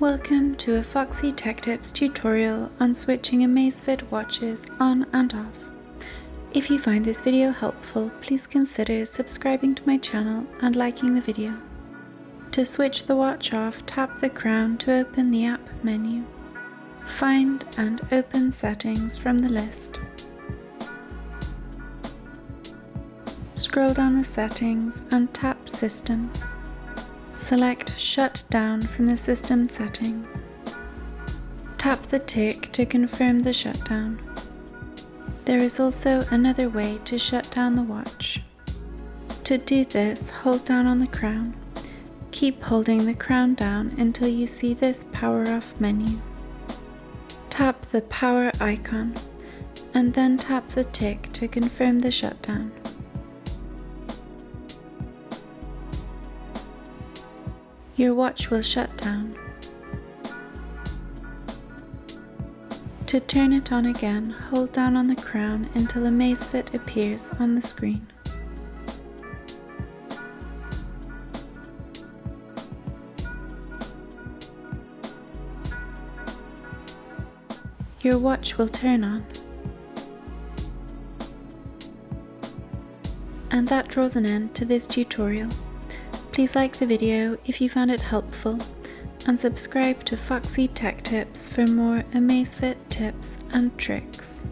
Welcome to a Foxy Tech Tips tutorial on switching Amazfit watches on and off. If you find this video helpful, please consider subscribing to my channel and liking the video. To switch the watch off, tap the crown to open the app menu. Find and open settings from the list. Scroll down the settings and tap System. Select Shutdown from the system settings. Tap the tick to confirm the shutdown. There is also another way to shut down the watch. To do this, hold down on the crown. Keep holding the crown down until you see this power off menu. Tap the power icon and then tap the tick to confirm the shutdown. Your watch will shut down. To turn it on again, hold down on the crown until Amazfit appears on the screen. Your watch will turn on. And that draws an end to this tutorial. Please like the video if you found it helpful, and subscribe to Foxy Tech Tips for more Amazfit tips and tricks.